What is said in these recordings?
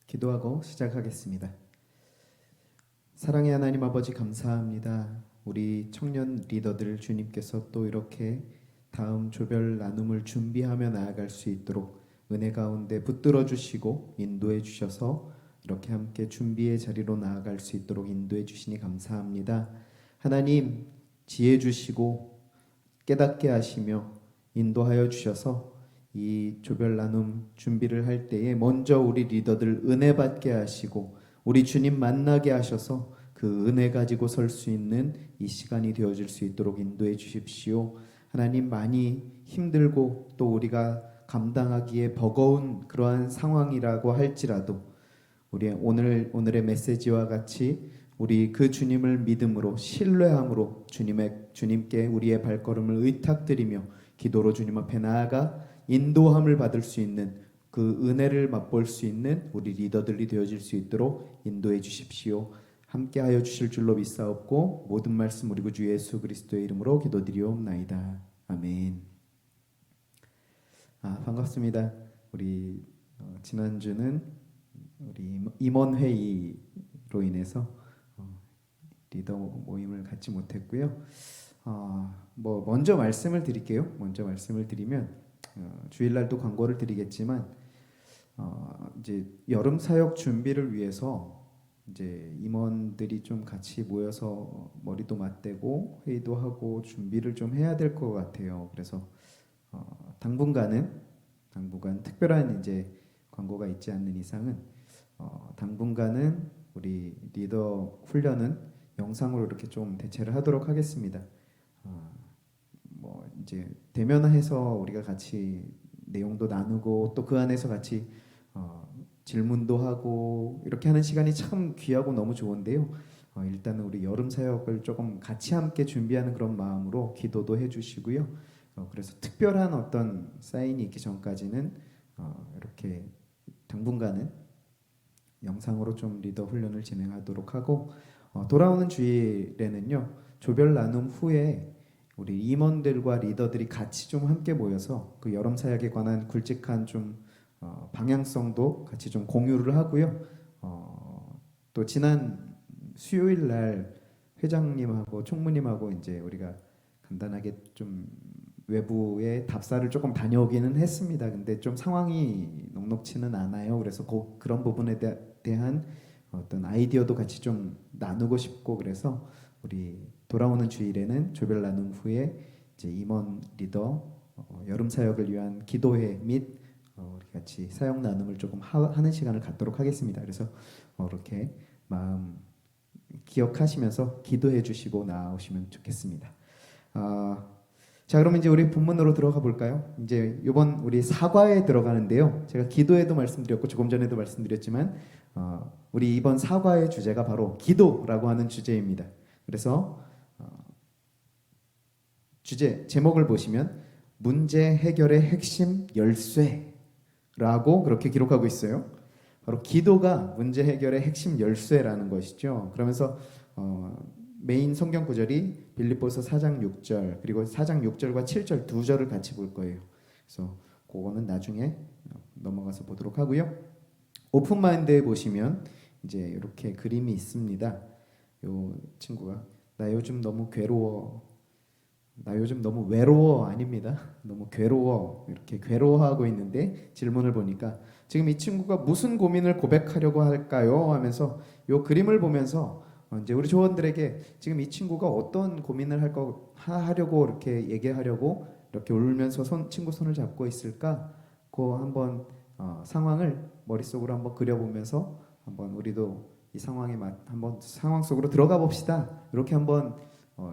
기도하고 시작하겠습니다. 사랑의 하나님 아버지 감사합니다. 우리 청년 리더들 주님께서 또 이렇게 다음 조별 나눔을 준비하며 나아갈 수 있도록 은혜 가운데 붙들어 주시고 인도해 주셔서 이렇게 함께 준비의 자리로 나아갈 수 있도록 인도해 주시니 감사합니다. 하나님 지혜 주시고 깨닫게 하시며 인도하여 주셔서 이 조별 나눔 준비를 할 때에 먼저 우리 리더들 은혜 받게 하시고 우리 주님 만나게 하셔서 그 은혜 가지고 설 수 있는 이 시간이 되어질 수 있도록 인도해 주십시오. 하나님 많이 힘들고 또 우리가 감당하기에 버거운 그러한 상황이라고 할지라도 우리 오늘의 메시지와 같이 우리 그 주님을 믿음으로 신뢰함으로 주님께 우리의 발걸음을 의탁드리며 기도로 주님 앞에 나아가 인도함을 받을 수 있는 그 은혜를 맛볼 수 있는 우리 리더들이 되어질 수 있도록 인도해 주십시오. 함께하여 주실 줄로 믿사옵고 모든 말씀 우리 구주 예수 그리스도의 이름으로 기도드리옵나이다. 아멘. 반갑습니다. 우리 지난주는 우리 임원 회의로 인해서 리더 모임을 갖지 못했고요. 먼저 말씀을 드릴게요. 먼저 말씀을 드리면 주일날도 광고를 드리겠지만 이제 여름 사역 준비를 위해서 이제 임원들이 좀 같이 모여서 머리도 맞대고 회의도 하고 준비를 좀 해야 될 것 같아요. 그래서 당분간 특별한 이제 광고가 있지 않는 이상은 당분간은 우리 리더 훈련은 영상으로 이렇게 좀 대체를 하도록 하겠습니다. 이제 대면해서 우리가 같이 내용도 나누고 또 그 안에서 같이 질문도 하고 이렇게 하는 시간이 참 귀하고 너무 좋은데요. 일단은 우리 여름 사역을 조금 같이 함께 준비하는 그런 마음으로 기도도 해주시고요. 그래서 특별한 어떤 사인이 있기 전까지는 이렇게 당분간은 영상으로 좀 리더 훈련을 진행하도록 하고 돌아오는 주일에는요 조별 나눔 후에 우리 임원들과 리더들이 같이 좀 함께 모여서 그 여름 사역에 관한 굵직한 좀 방향성도 같이 좀 공유를 하고요. 또 지난 수요일 날 회장님하고 총무님하고 이제 우리가 간단하게 좀 외부에 답사를 조금 다녀오기는 했습니다. 근데 좀 상황이 녹록치는 않아요. 그래서 그런 부분에 대한 어떤 아이디어도 같이 좀 나누고 싶고 그래서 우리 돌아오는 주일에는 조별 나눔 후에 이제 임원 리더 여름 사역을 위한 기도회 및 우리 같이 사역 나눔을 조금 하는 시간을 갖도록 하겠습니다. 그래서 이렇게 마음 기억하시면서 기도해 주시고 나오시면 좋겠습니다. 자, 그러면 이제 우리 본문으로 들어가 볼까요? 이제 이번 우리 사과에 들어가는데요. 제가 기도에도 말씀드렸고 조금 전에도 말씀드렸지만 우리 이번 사과의 주제가 바로 기도라고 하는 주제입니다. 그래서 주제 제목을 보시면 문제 해결의 핵심 열쇠라고 그렇게 기록하고 있어요. 바로 기도가 문제 해결의 핵심 열쇠라는 것이죠. 그러면서 메인 성경 구절이 빌립보서 4장 6절 그리고 4장 6절과 7절 두 절을 같이 볼 거예요. 그래서 그거는 나중에 넘어가서 보도록 하고요. 오픈마인드에 보시면 이제 이렇게 그림이 있습니다. 요 친구가 나 요즘 너무 괴로워, 나 요즘 너무 외로워 아닙니다. 너무 괴로워 이렇게 괴로워하고 있는데 질문을 보니까 지금 이 친구가 무슨 고민을 고백하려고 할까요? 하면서 요 그림을 보면서 이제 우리 조원들에게 지금 이 친구가 어떤 고민을 하려고 이렇게 얘기하려고 이렇게 울면서 친구 손을 잡고 있을까? 그 한번 상황을 머릿속으로 한번 그려보면서 한번 우리도 이 한번 상황 속으로 들어가 봅시다. 이렇게 한번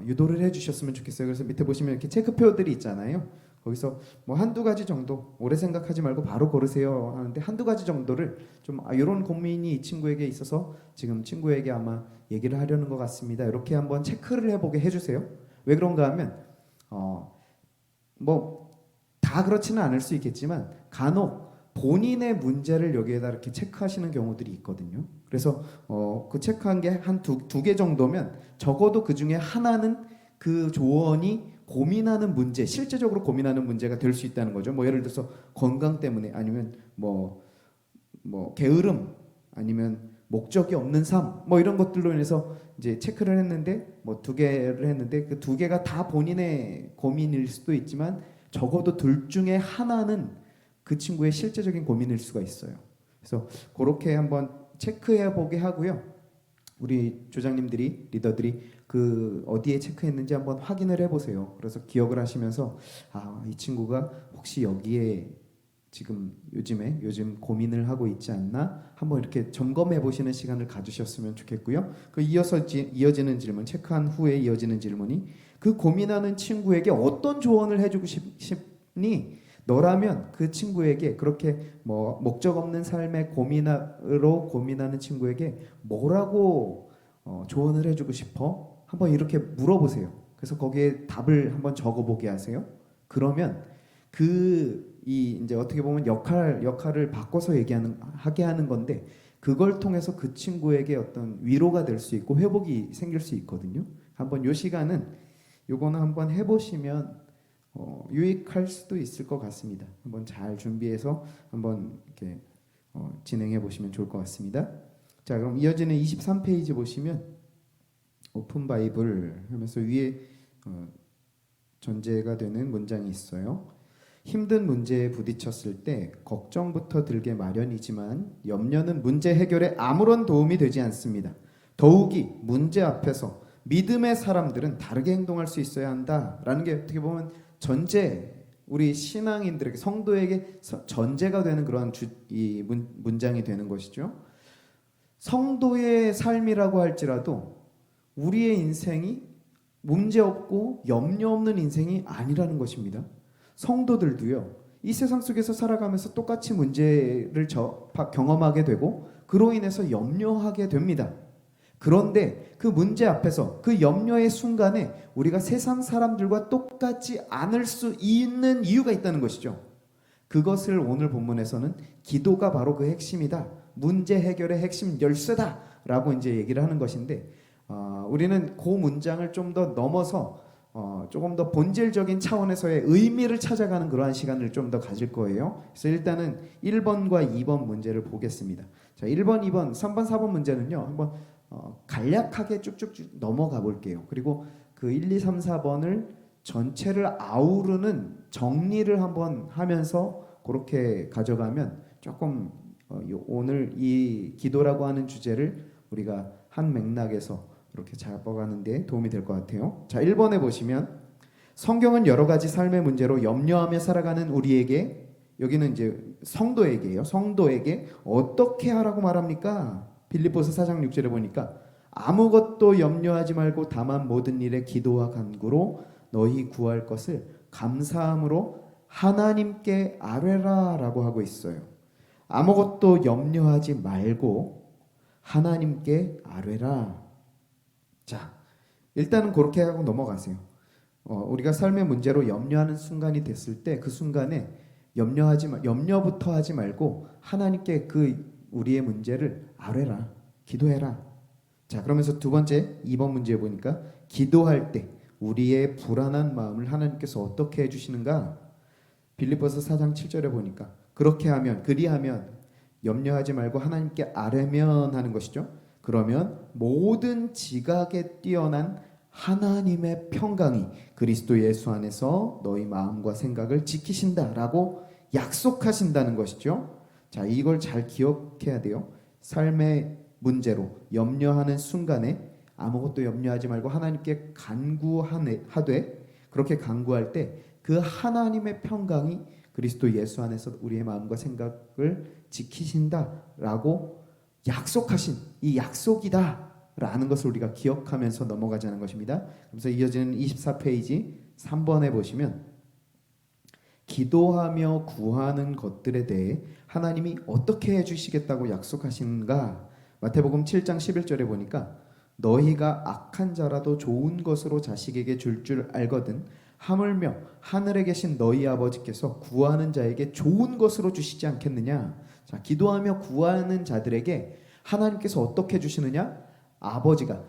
유도를 해주셨으면 좋겠어요. 그래서 밑에 보시면 이렇게 체크표들이 있잖아요. 거기서 뭐 한두 가지 정도 오래 생각하지 말고 바로 고르세요 하는데 한두 가지 정도를 좀 이런 고민이 이 친구에게 있어서 지금 친구에게 아마 얘기를 하려는 것 같습니다. 이렇게 한번 체크를 해보게 해주세요. 왜 그런가 하면 뭐 다 그렇지는 않을 수 있겠지만 간혹 본인의 문제를 여기에다 이렇게 체크하시는 경우들이 있거든요. 그래서 그 체크한 게 한 두 개 정도면 적어도 그 중에 하나는 그 조언이 고민하는 문제, 실제적으로 고민하는 문제가 될 수 있다는 거죠. 뭐 예를 들어서 건강 때문에 아니면 뭐 게으름 아니면 목적이 없는 삶, 뭐 이런 것들로 인해서 이제 체크를 했는데 뭐 2개를 했는데 그 2개가 다 본인의 고민일 수도 있지만 적어도 둘 중에 하나는 그 친구의 실제적인 고민일 수가 있어요. 그래서 그렇게 한번 체크해 보게 하고요. 우리 조장님들이 리더들이 그 어디에 체크했는지 한번 확인을 해보세요. 그래서 기억을 하시면서 이 친구가 혹시 여기에 지금 요즘 고민을 하고 있지 않나 한번 이렇게 점검해 보시는 시간을 가지셨으면 좋겠고요. 그 이어지는 질문, 체크한 후에 이어지는 질문이 그 고민하는 친구에게 어떤 조언을 해주고 싶니? 너라면 그 친구에게 그렇게 뭐 목적 없는 삶의 고민하는 친구에게 뭐라고 조언을 해주고 싶어? 한번 이렇게 물어보세요. 그래서 거기에 답을 한번 적어보게 하세요. 그러면 이제 어떻게 보면 역할을 바꿔서 하게 하는 건데 그걸 통해서 그 친구에게 어떤 위로가 될 수 있고 회복이 생길 수 있거든요. 한번 요 시간은 요거는 한번 해보시면 유익할 수도 있을 것 같습니다. 한번 잘 준비해서 한번 이렇게 진행해 보시면 좋을 것 같습니다. 자, 그럼 이어지는 23페이지 보시면 오픈 바이블 하면서 위에 전제가 되는 문장이 있어요. 힘든 문제에 부딪혔을 때 걱정부터 들게 마련이지만 염려는 문제 해결에 아무런 도움이 되지 않습니다. 더욱이 문제 앞에서 믿음의 사람들은 다르게 행동할 수 있어야 한다라는 게 어떻게 보면 우리 신앙인들에게 성도에게 전제가 되는 그러한 문장이 되는 것이죠. 성도의 삶이라고 할지라도 우리의 인생이 문제없고 염려 없는 인생이 아니라는 것입니다. 성도들도요, 이 세상 속에서 살아가면서 똑같이 문제를 경험하게 되고 그로 인해서 염려하게 됩니다. 그런데 그 문제 앞에서 그 염려의 순간에 우리가 세상 사람들과 똑같지 않을 수 있는 이유가 있다는 것이죠. 그것을 오늘 본문에서는 기도가 바로 그 핵심이다, 문제 해결의 핵심 열쇠다 라고 이제 얘기를 하는 것인데 우리는 그 문장을 좀 더 넘어서 조금 더 본질적인 차원에서의 의미를 찾아가는 그러한 시간을 좀 더 가질 거예요. 그래서 일단은 1번과 2번 문제를 보겠습니다. 자, 1번, 2번, 3번, 4번 문제는요, 한번 간략하게 쭉쭉쭉 넘어가 볼게요. 그리고 그 1, 2, 3, 4번을 전체를 아우르는 정리를 한번 하면서 그렇게 가져가면 조금 오늘 이 기도라고 하는 주제를 우리가 한 맥락에서 이렇게 잡아가는 데 도움이 될 것 같아요. 자, 1번에 보시면 성경은 여러 가지 삶의 문제로 염려하며 살아가는 우리에게, 여기는 이제 성도에게요. 성도에게 어떻게 하라고 말합니까? 빌립보서 4장 6절에 보니까 아무것도 염려하지 말고 다만 모든 일에 기도와 간구로 너희 구할 것을 감사함으로 하나님께 아뢰라 라고 하고 있어요. 아무것도 염려하지 말고 하나님께 아뢰라. 자, 일단은 그렇게 하고 넘어가세요. 우리가 삶의 문제로 염려하는 순간이 됐을 때 그 순간에 염려부터 하지 말고 하나님께 우리의 문제를 아뢰라, 기도해라. 자, 그러면서 두 번째 2번 문제 보니까 기도할 때 우리의 불안한 마음을 하나님께서 어떻게 해주시는가? 빌립보서 4장 7절에 보니까 그리하면 염려하지 말고 하나님께 아뢰면 하는 것이죠. 그러면 모든 지각에 뛰어난 하나님의 평강이 그리스도 예수 안에서 너희 마음과 생각을 지키신다라고 약속하신다는 것이죠. 자, 이걸 잘 기억해야 돼요. 삶의 문제로 염려하는 순간에 아무것도 염려하지 말고 하나님께 간구하되, 그렇게 간구할 때 그 하나님의 평강이 그리스도 예수 안에서 우리의 마음과 생각을 지키신다라고 약속하신 이 약속이다 라는 것을 우리가 기억하면서 넘어가자는 것입니다. 그래서 이어지는 24페이지 3번에 보시면 기도하며 구하는 것들에 대해 하나님이 어떻게 해주시겠다고 약속하시는가? 마태복음 7장 11절에 보니까 너희가 악한 자라도 좋은 것으로 자식에게 줄 알거든 하물며 하늘에 계신 너희 아버지께서 구하는 자에게 좋은 것으로 주시지 않겠느냐? 자, 기도하며 구하는 자들에게 하나님께서 어떻게 주시느냐? 아버지가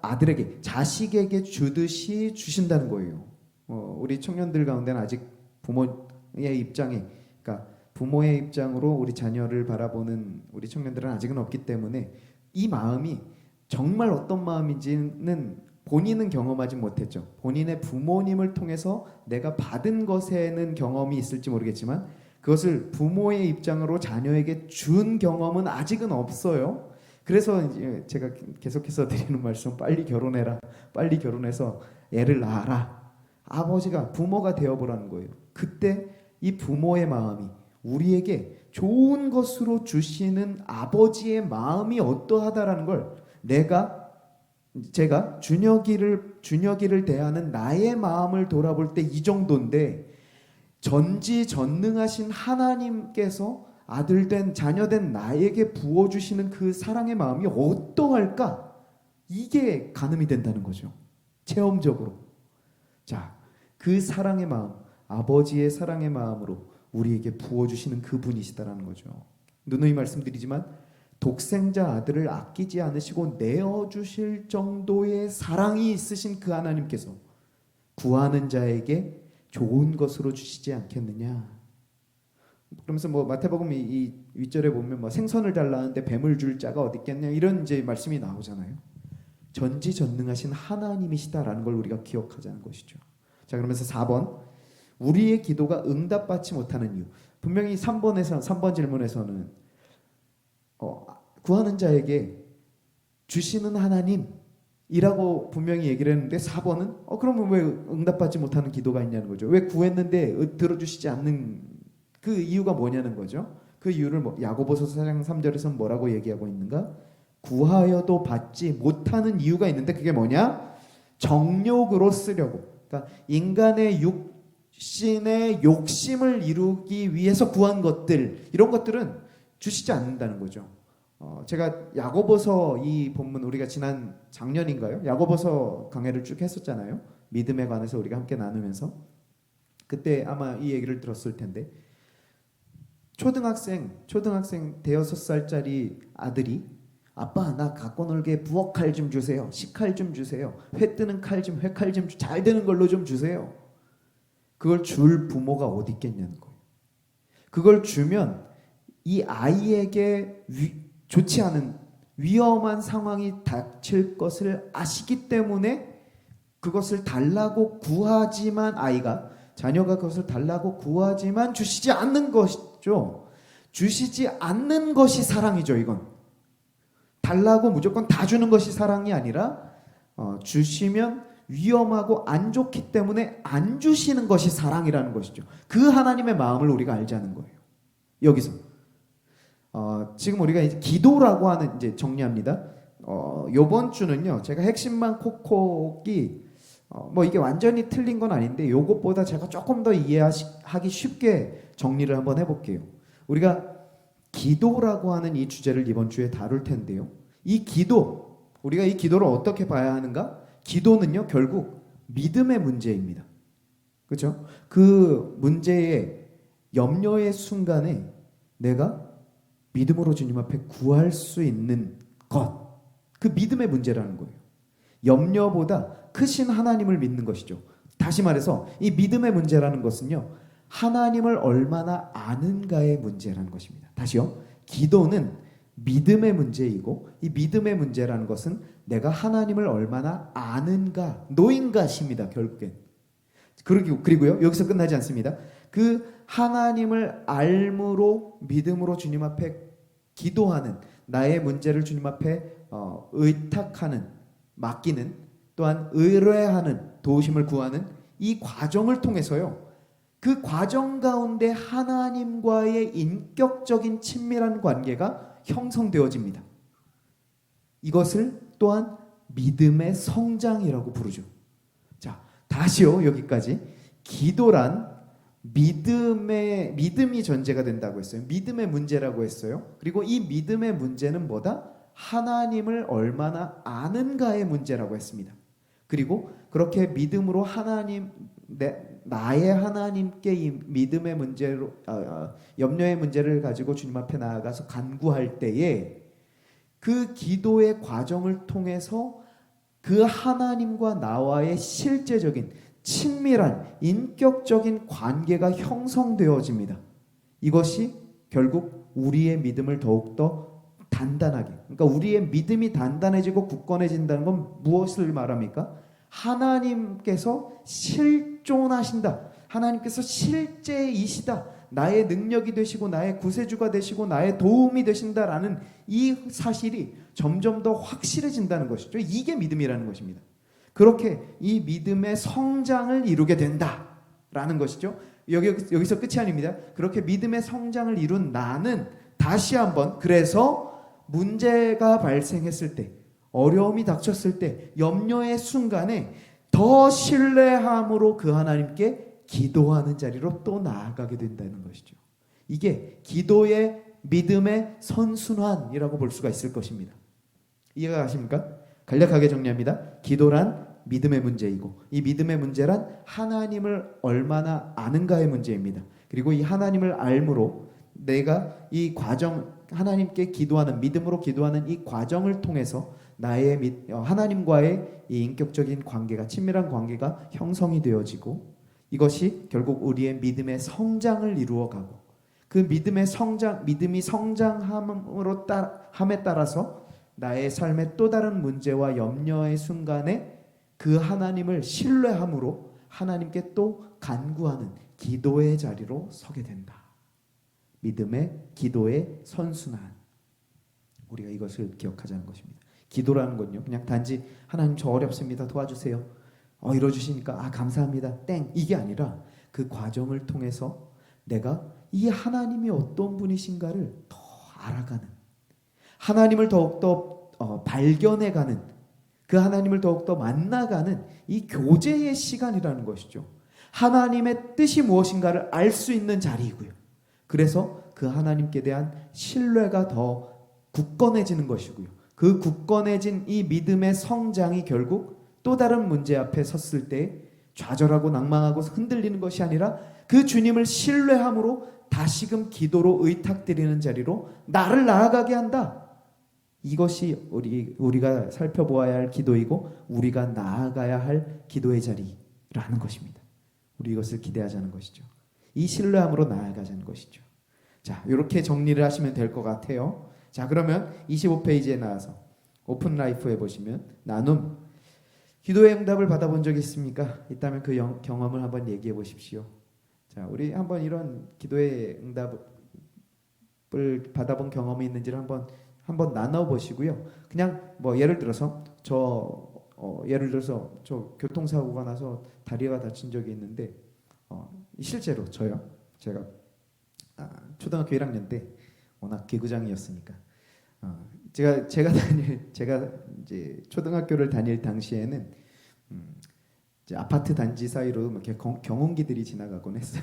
아들에게, 자식에게 주듯이 주신다는 거예요. 우리 청년들 가운데는 아직 부모의 입장에, 그러니까 부모의 입장으로 우리 자녀를 바라보는 우리 청년들은 아직은 없기 때문에 이 마음이 정말 어떤 마음인지는 본인은 경험하지 못했죠. 본인의 부모님을 통해서 내가 받은 것에는 경험이 있을지 모르겠지만 그것을 부모의 입장으로 자녀에게 준 경험은 아직은 없어요. 그래서 이제 제가 계속해서 드리는 말씀, 빨리 결혼해라. 빨리 결혼해서 애를 낳아라. 아버지가 부모가 되어보라는 거예요. 그때 이 부모의 마음이 우리에게 좋은 것으로 주시는 아버지의 마음이 어떠하다라는 걸 제가 준혁이를 대하는 나의 마음을 돌아볼 때 이 정도인데, 전지전능하신 하나님께서 아들된 자녀된 나에게 부어주시는 그 사랑의 마음이 어떠할까? 이게 가늠이 된다는 거죠. 체험적으로. 자, 그 사랑의 마음, 아버지의 사랑의 마음으로 우리에게 부어주시는 그분이시다라는 거죠. 누누이 말씀드리지만 독생자 아들을 아끼지 않으시고 내어주실 정도의 사랑이 있으신 그 하나님께서 구하는 자에게 좋은 것으로 주시지 않겠느냐. 그러면서 뭐 마태복음 이 윗절에 보면 뭐 생선을 달라는데 뱀을 줄 자가 어디 있겠냐, 이런 이제 말씀이 나오잖아요. 전지전능하신 하나님이시다라는 걸 우리가 기억하자는 것이죠. 자, 그러면서 4번, 우리의 기도가 응답받지 못하는 이유. 분명히 3번 질문에서는 구하는 자에게 주시는 하나님이라고 분명히 얘기를 했는데 4번은 그러면 왜 응답받지 못하는 기도가 있냐는 거죠. 왜 구했는데 들어주시지 않는 그 이유가 뭐냐는 거죠. 그 이유를 야고보서 4장 3절에서는 뭐라고 얘기하고 있는가? 구하여도 받지 못하는 이유가 있는데 그게 뭐냐? 정욕으로 쓰려고. 그러니까 인간의 육신의 욕심을 이루기 위해서 구한 것들, 이런 것들은 주시지 않는다는 거죠. 제가 야고보서 이 본문, 우리가 지난 작년인가요? 야고보서 강해를 쭉 했었잖아요. 믿음에 관해서 우리가 함께 나누면서 그때 아마 이 얘기를 들었을 텐데, 초등학생 대여섯 살짜리 아들이 아빠 나 갖고 놀게 부엌칼 좀 주세요. 식칼 좀 주세요. 회 뜨는 칼 좀, 회칼 좀 잘 되는 걸로 좀 주세요. 그걸 줄 부모가 어디 있겠냐는 거예요. 그걸 주면 이 아이에게 좋지 않은 위험한 상황이 닥칠 것을 아시기 때문에 그것을 달라고 구하지만, 자녀가 그것을 달라고 구하지만 주시지 않는 것이죠. 주시지 않는 것이 사랑이죠. 이건 달라고 무조건 다 주는 것이 사랑이 아니라 주시면 위험하고 안 좋기 때문에 안 주시는 것이 사랑이라는 것이죠. 그 하나님의 마음을 우리가 알자는 거예요. 여기서 지금 우리가 이제 기도라고 하는, 이제 정리합니다. 요번 주는요, 제가 핵심만 콕콕이 뭐 이게 완전히 틀린 건 아닌데 요것보다 제가 조금 더 이해하기 쉽게 정리를 한번 해볼게요. 우리가 기도라고 하는 이 주제를 이번 주에 다룰 텐데요. 우리가 이 기도를 어떻게 봐야 하는가? 기도는요, 결국 믿음의 문제입니다. 그렇죠? 그 문제의 염려의 순간에 내가 믿음으로 주님 앞에 구할 수 있는 것, 그 믿음의 문제라는 거예요. 염려보다 크신 하나님을 믿는 것이죠. 다시 말해서 이 믿음의 문제라는 것은요, 하나님을 얼마나 아는가의 문제라는 것입니다. 다시요, 기도는 믿음의 문제이고, 이 믿음의 문제라는 것은 내가 하나님을 얼마나 아는가, 노인가십니다. 결국엔. 그리고요, 여기서 끝나지 않습니다. 그 하나님을 알므로 믿음으로 주님 앞에 기도하는, 나의 문제를 주님 앞에 의탁하는, 맡기는, 또한 의뢰하는, 도우심을 구하는 이 과정을 통해서요, 그 과정 가운데 하나님과의 인격적인 친밀한 관계가 형성되어집니다. 이것을 또한 믿음의 성장이라고 부르죠. 자, 다시요, 여기까지. 기도란 믿음이 전제가 된다고 했어요. 믿음의 문제라고 했어요. 그리고 이 믿음의 문제는 뭐다? 하나님을 얼마나 아는가의 문제라고 했습니다. 그리고 그렇게 믿음으로 나의 하나님께 이 믿음의 문제로 염려의 문제를 가지고 주님 앞에 나아가서 간구할 때에 그 기도의 과정을 통해서 그 하나님과 나와의 실제적인 친밀한 인격적인 관계가 형성되어집니다. 이것이 결국 우리의 믿음을 더욱더 단단하게, 그러니까 우리의 믿음이 단단해지고 굳건해진다는 건 무엇을 말합니까? 하나님께서 실존하신다. 하나님께서 실제이시다. 나의 능력이 되시고 나의 구세주가 되시고 나의 도움이 되신다라는 이 사실이 점점 더 확실해진다는 것이죠. 이게 믿음이라는 것입니다. 그렇게 이 믿음의 성장을 이루게 된다라는 것이죠. 여기서 끝이 아닙니다. 그렇게 믿음의 성장을 이룬 나는 다시 한번, 그래서 문제가 발생했을 때, 어려움이 닥쳤을 때, 염려의 순간에 더 신뢰함으로 그 하나님께 기도하는 자리로 또 나아가게 된다는 것이죠. 이게 기도의 믿음의 선순환이라고 볼 수가 있을 것입니다. 이해가 가십니까? 간략하게 정리합니다. 기도란 믿음의 문제이고, 이 믿음의 문제란 하나님을 얼마나 아는가의 문제입니다. 그리고 이 하나님을 알므로 내가 이 과정, 하나님께 기도하는, 믿음으로 기도하는 이 과정을 통해서 나의 하나님과의 이 인격적인 관계가, 친밀한 관계가 형성이 되어지고, 이것이 결국 우리의 믿음의 성장을 이루어가고, 그 믿음의 성장, 믿음이 성장함으로 함에 따라서 나의 삶의 또 다른 문제와 염려의 순간에 그 하나님을 신뢰함으로 하나님께 또 간구하는 기도의 자리로 서게 된다. 믿음의 기도의 선순환. 우리가 이것을 기억하자는 것입니다. 기도라는 건요, 그냥 단지 하나님 저 어렵습니다, 도와주세요, 이뤄주시니까 감사합니다, 땡, 이게 아니라 그 과정을 통해서 내가 이 하나님이 어떤 분이신가를 더 알아가는, 하나님을 더욱더 발견해가는, 그 하나님을 더욱더 만나가는 이 교제의 시간이라는 것이죠. 하나님의 뜻이 무엇인가를 알 수 있는 자리이고요. 그래서 그 하나님께 대한 신뢰가 더 굳건해지는 것이고요. 그 굳건해진 이 믿음의 성장이 결국 또 다른 문제 앞에 섰을 때 좌절하고 낭망하고 흔들리는 것이 아니라 그 주님을 신뢰함으로 다시금 기도로 의탁드리는 자리로 나를 나아가게 한다. 이것이 우리가 살펴보아야 할 기도이고 우리가 나아가야 할 기도의 자리라는 것입니다. 우리 이것을 기대하자는 것이죠. 이 신뢰함으로 나아가자는 것이죠. 자, 이렇게 정리를 하시면 될 것 같아요. 자, 그러면 25페이지에 나와서 오픈 라이프에 보시면 나눔, 기도의 응답을 받아본 적이 있습니까? 있다면 그 경험을 한번 얘기해 보십시오. 자, 우리 한번 이런 기도의 응답을 받아본 경험이 있는지를 한번 나눠 보시고요. 그냥 예를 들어서 저 교통사고가 나서 다리가 다친 적이 있는데 실제로 제가 초등학교 1학년 때 워낙 개구장이었으니까 제가 이제 초등학교를 다닐 당시에는 이제 아파트 단지 사이로 이렇게 경운기들이 지나가곤 했어요.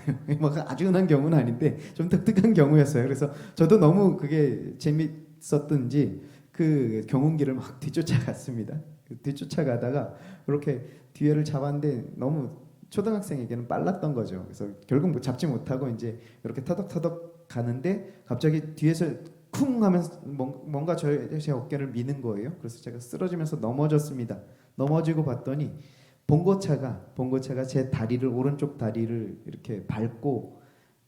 아주 흔한 경우는 아닌데 좀 독특한 경우였어요. 그래서 저도 너무 그게 재밌었던지 그 경운기를 막 뒤쫓아갔습니다. 뒤쫓아가다가 이렇게 뒤에를 잡았는데 너무 초등학생에게는 빨랐던 거죠. 그래서 결국 잡지 못하고 이제 이렇게 터덕터덕 가는데 갑자기 뒤에서 쿵 하면서 뭔가 제 어깨를 미는 거예요. 그래서 제가 쓰러지면서 넘어졌습니다. 넘어지고 봤더니 봉고차가 제 오른쪽 다리를 이렇게 밟고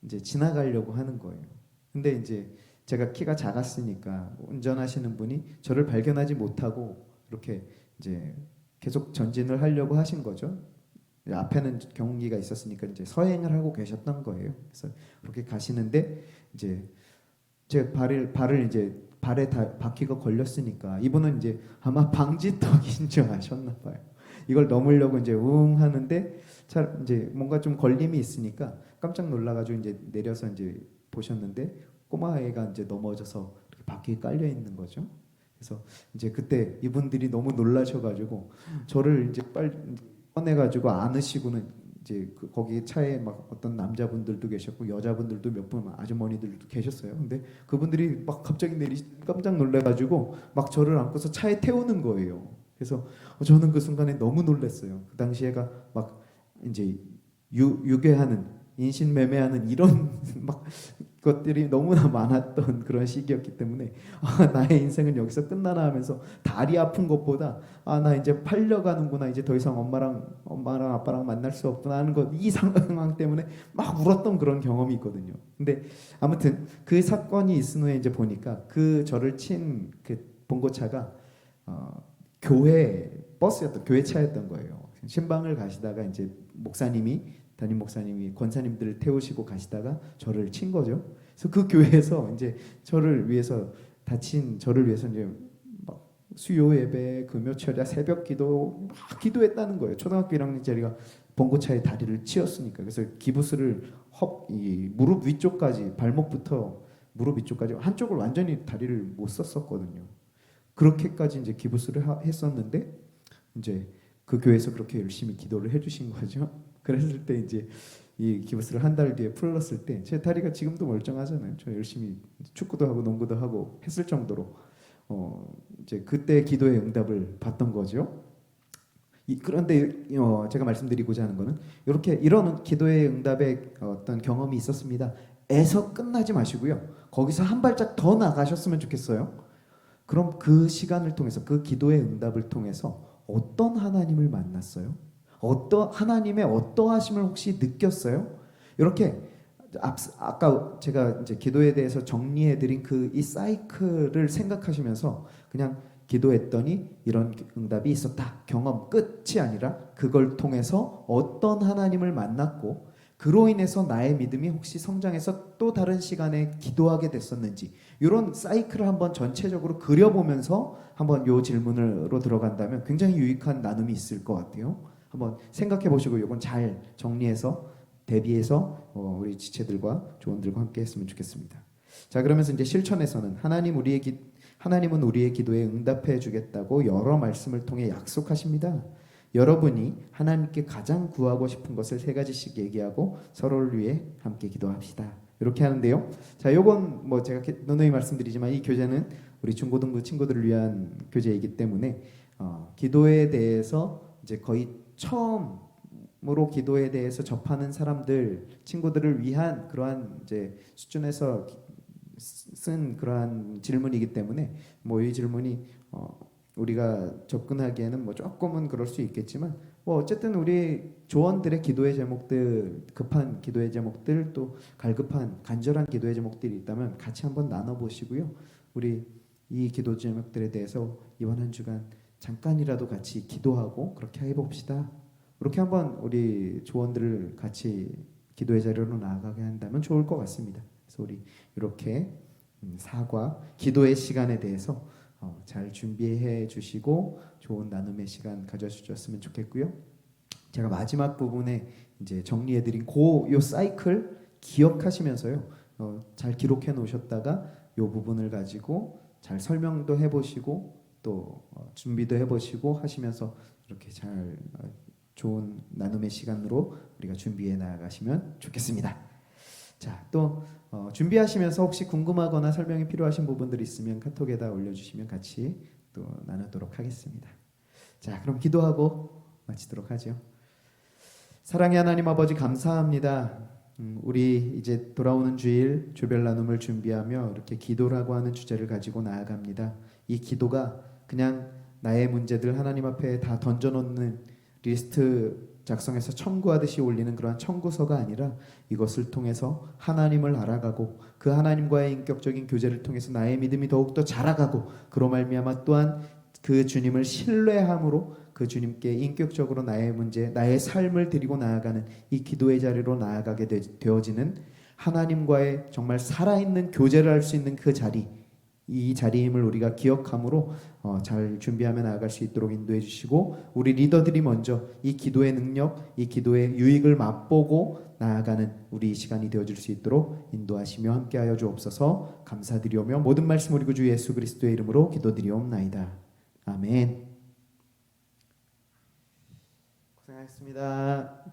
이제 지나가려고 하는 거예요. 근데 이제 제가 키가 작았으니까 운전하시는 분이 저를 발견하지 못하고 이렇게 이제 계속 전진을 하려고 하신 거죠. 앞에는 경운기가 있었으니까 이제 서행을 하고 계셨던 거예요. 그래서 그렇게 가시는데 이제 제 발을 이제 발에 바퀴가 걸렸으니까 이분은 이제 아마 방지턱인 줄 아셨나 봐요. 이걸 넘으려고 이제 하는데 이제 뭔가 좀 걸림이 있으니까 깜짝 놀라가지고 이제 내려서 이제 보셨는데 꼬마애가 이제 넘어져서 이렇게 바퀴에 깔려 있는 거죠. 그래서 이제 그때 이분들이 너무 놀라셔가지고 저를 이제 빨리 꺼내가지고 안으시고는 이제 거기 차에 막 어떤 남자분들도 계셨고 여자분들도 몇 분 아주머니들도 계셨어요. 근데 그분들이 막 갑자기 깜짝 놀래가지고 막 저를 안고서 차에 태우는 거예요. 그래서 저는 그 순간에 너무 놀랐어요. 그 당시에가 막 이제 유괴하는 인신매매하는 이런 막 것들이 너무나 많았던 그런 시기였기 때문에 나의 인생은 여기서 끝나나 하면서 다리 아픈 것보다 나 이제 팔려가는구나, 이제 더 이상 엄마랑 아빠랑 만날 수 없구나 하는 것, 이 상황 때문에 막 울었던 그런 경험이 있거든요. 근데 아무튼 그 사건이 있은 후에 이제 보니까 그 저를 친 그 봉고차가 교회 버스였던, 교회 차였던 거예요. 신방을 가시다가 이제 담임 목사님이 권사님들을 태우시고 가시다가 저를 친 거죠. 그래서 그 교회에서 이제 저를 위해서, 다친 저를 위해서 이제 막 수요 예배, 금요철야, 새벽 기도 막 기도했다는 거예요. 초등학교 1학년짜리가 봉고차에 다리를 치었으니까. 그래서 기부스를 이 무릎 위쪽까지, 발목부터 무릎 위쪽까지 한쪽을 완전히 다리를 못 썼었거든요. 그렇게까지 이제 기부스를 했었는데 이제 그 교회에서 그렇게 열심히 기도를 해주신 거죠. 그랬을 때 이제 이 기부스를 한 달 뒤에 풀었을 때 제 다리가 지금도 멀쩡하잖아요. 저 열심히 축구도 하고 농구도 하고 했을 정도로 이제 그때 기도의 응답을 받던 거죠. 그런데 제가 말씀드리고자 하는 거는 이렇게 이런 기도의 응답의 어떤 경험이 있었습니다. 에서 끝나지 마시고요. 거기서 한 발짝 더 나가셨으면 좋겠어요. 그럼 그 시간을 통해서, 그 기도의 응답을 통해서 어떤 하나님을 만났어요? 하나님의 어떠하심을 혹시 느꼈어요? 이렇게 아까 제가 이제 기도에 대해서 정리해드린 그 이 사이클을 생각하시면서 그냥 기도했더니 이런 응답이 있었다, 경험 끝이 아니라 그걸 통해서 어떤 하나님을 만났고 그로 인해서 나의 믿음이 혹시 성장해서 또 다른 시간에 기도하게 됐었는지, 이런 사이클을 한번 전체적으로 그려보면서 한번 요 질문으로 들어간다면 굉장히 유익한 나눔이 있을 것 같아요. 한번 생각해 보시고 이건 잘 정리해서 대비해서 우리 지체들과 조원들과 함께 했으면 좋겠습니다. 자, 그러면서 이제 실천에서는 하나님은 우리의 기도에 응답해 주겠다고 여러 말씀을 통해 약속하십니다. 여러분이 하나님께 가장 구하고 싶은 것을 3가지씩 얘기하고 서로를 위해 함께 기도합시다. 이렇게 하는데요. 자, 요건 뭐 제가 누누이 말씀드리지만 이 교재는 우리 중고등부 친구들을 위한 교재이기 때문에 기도에 대해서 이제 거의 처음으로 기도에 대해서 접하는 사람들, 친구들을 위한 그러한 이제 수준에서 쓴 그러한 질문이기 때문에 뭐 이 질문이 우리가 접근하기에는 뭐 조금은 그럴 수 있겠지만 뭐 어쨌든 우리 조원들의 기도의 제목들, 급한 기도의 제목들, 또 갈급한 간절한 기도의 제목들이 있다면 같이 한번 나눠보시고요. 우리 이 기도 제목들에 대해서 이번 한 주간 잠깐이라도 같이 기도하고 그렇게 해봅시다. 그렇게 한번 우리 조원들을 같이 기도의 자리로 나아가게 한다면 좋을 것 같습니다. 그래서 우리 이렇게 사과, 기도의 시간에 대해서 잘 준비해 주시고 좋은 나눔의 시간 가져주셨으면 좋겠고요. 제가 마지막 부분에 이제 정리해드린 요 사이클 기억하시면서요, 잘 기록해 놓으셨다가 요 부분을 가지고 잘 설명도 해보시고 또 준비도 해보시고 하시면서 이렇게 잘 좋은 나눔의 시간으로 우리가 준비해 나가시면 좋겠습니다. 자, 또 준비하시면서 혹시 궁금하거나 설명이 필요하신 부분들이 있으면 카톡에다 올려주시면 같이 또 나누도록 하겠습니다. 자, 그럼 기도하고 마치도록 하죠. 사랑의 하나님 아버지, 감사합니다. 우리 이제 돌아오는 주일 조별 나눔을 준비하며 이렇게 기도라고 하는 주제를 가지고 나아갑니다. 이 기도가 그냥 나의 문제들 하나님 앞에 다 던져놓는 리스트 작성해서 청구하듯이 올리는 그러한 청구서가 아니라 이것을 통해서 하나님을 알아가고 그 하나님과의 인격적인 교제를 통해서 나의 믿음이 더욱더 자라가고 그로 말미암아 또한 그 주님을 신뢰함으로 그 주님께 인격적으로 나의 문제, 나의 삶을 드리고 나아가는 이 기도의 자리로 나아가게 되어지는 하나님과의 정말 살아있는 교제를 할 수 있는 그 자리, 이 자리임을 우리가 기억함으로 잘 준비하며 나아갈 수 있도록 인도해 주시고, 우리 리더들이 먼저 이 기도의 능력, 이 기도의 유익을 맛보고 나아가는 우리 시간이 되어줄 수 있도록 인도하시며 함께하여 주옵소서. 감사드리오며 모든 말씀 우리 구주 예수 그리스도의 이름으로 기도드리옵나이다. 아멘. 고생하셨습니다.